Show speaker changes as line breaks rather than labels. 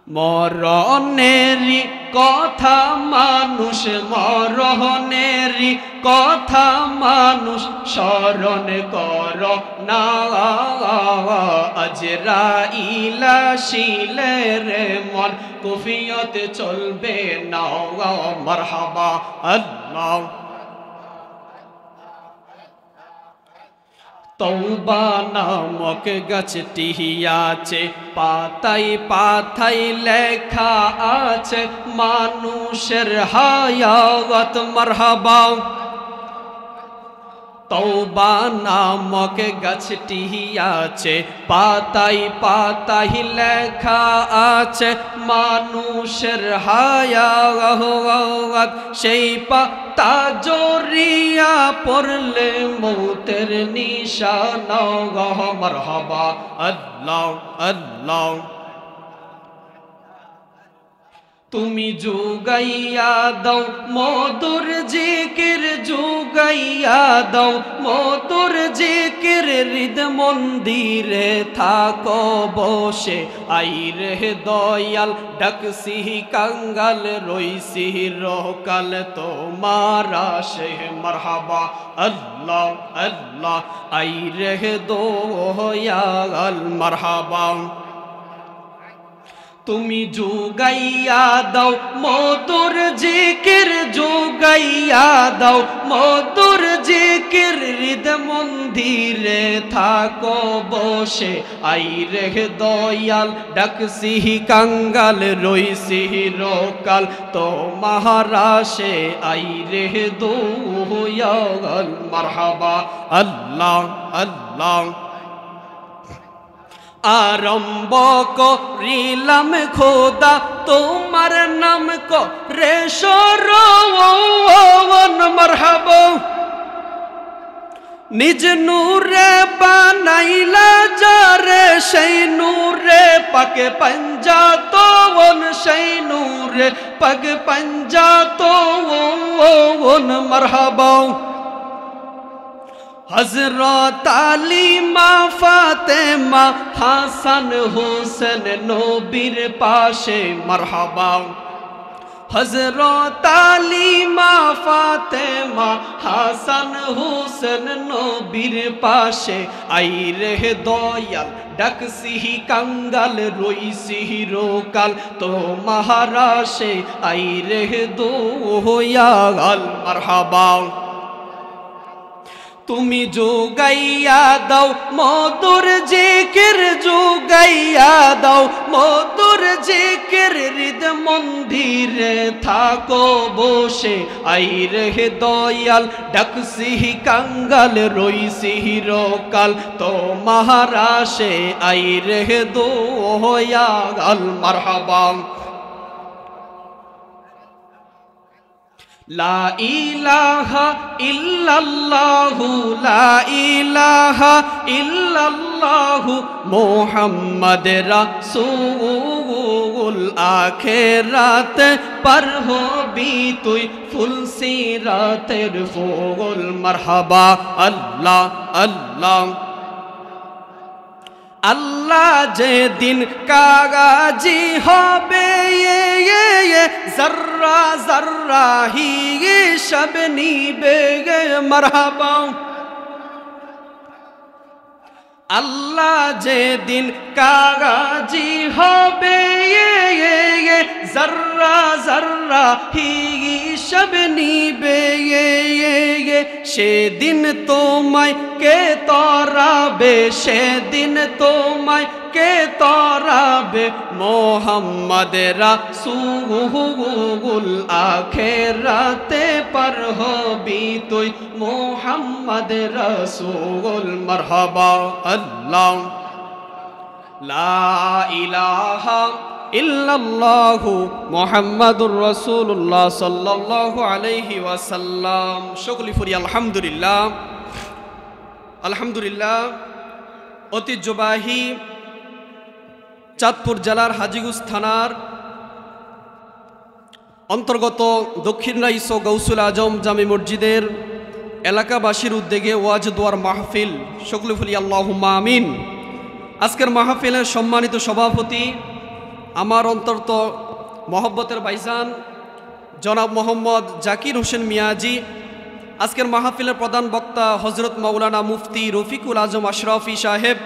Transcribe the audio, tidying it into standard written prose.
মরণেরই কথা মানুষ, মরণেরই কথা মানুষ স্মরণ কর না। আজরাইল আসিলে রে মন কুফিয়ত চলবে না। মারহাবা আল্লাহ। তওবা নামক গাছটি আছে, পাতায় পাতায় লেখা আছে মানুষের হায়াত। মারহাবা। তওবা নামক গাছটি আছে, পাতায় পাতায় লেখা আছে মানুষের হায়াত। সেই পাতা জড়িয়া পড়লে মৌতের নিশানা। মারহাবা আল্লাহ আল্লাহ। তুমি যুগাইয়া দাও মধুর জিকির, যুগাইয়া দাও মধুর জিকির। হৃদ মন্দিরে থাকো বসে, আইরে দয়াল ডাকসি কাঙ্গাল, রইসি রকাল তোমার আসে। মারহাবা আল্লাহ আল্লাহ। আইরে দয়াল মারহাবা। তুমি যুগাইয়া দাও মধুর জিকির, যুগাইয়া দাও মধুর জিকির। হৃদ মন্দিরে থাকো বসে, আইরে দয়াল ডাকসি কাঙ্গাল, রইসি রকাল তোমার আসে। আইরে দয়াল মারহাবা আল্লাহ আল্লাহ। আরম্ভ করিলাম খোদা তোমার নাম করে শরণ। মারহাবা। নিজ নূরে বানাইলা যারে, সেই নূরে পাকে পঞ্জাতন, সেই নূরে পাক পঞ্জাতন। মারহাবা। হযরত আলী মা ফাতেমা হাসান হোসেন নবীর পাশে। মারহাবা। হযরত আলী মা ফাতেমা হাসান হোসেন নবীর পাশে, আইরে দয়াল ডাকসি কাঙ্গাল, রইসি রকাল তোমার আসে। আইরে দয়াল মারহাবা। তুমি যুগাইয়া দাও মধুর জিকির, যুগাইয়া দাও মধুর জিকির। হৃদ মন্দিরে থাকো বসে, আইরে দয়াল ডাকসি কাঙ্গাল, রইসি রকাল তোমার আসে। আইরে দয়াল মারহাবা। লা ইলাহা ইল্লাল্লাহু, লা ইলাহা ইল্লাল্লাহু মুহাম্মদ রাসূল। আখিরাত পার হবি তুই ফুল সিরাতের ফুল। মারহাবা আল্লাহ আল্লাহ। আল্লাহ যেদিন কাগাজি হবে, জর্রা জর্রা হিসাব নিবে। মারহাবা। আল্লাহ যেদিন কাগাজি হবে, জর্রা জর্রা হিসাব নিবে। সেদিন তোমায় কে তরাবে, সেদিন তোমায় কে তরাবে। মুহাম্মদ রাসূল। আখিরাতে পার হবি তুই মুহাম্মদ রাসূল। মারহাবা আল্লাহ। লা ইলাহা ইল্লাল্লাহু মুহাম্মাদুর রাসূলুল্লাহ সাল্লাল্লাহু আলাইহি ওয়াসাল্লাম। সকলে পড়ি আলহামদুলিল্লাহ। আলহামদুলিল্লাহ। ঐতিহ্যবাহী চাঁদপুর জেলার হাজীগঞ্জ থানার অন্তর্গত দক্ষিণ রাইস ও গৌসুল আজম জামে মসজিদের এলাকাবাসীর উদ্যোগে ওয়াজ দোয়ার মাহফিল। সকলে বলি আল্লাহুম্মা আমিন। আজকের মাহফিলের সম্মানিত সভাপতি আমার অন্তর্ত মহব্বতের ভাইজান জনাব মোহাম্মদ জাকির হোসেন মিয়াজি, আজকের মাহফিলের প্রধান বক্তা হজরত মাওলানা মুফতি রফিকুল আজম আশরাফি সাহেব,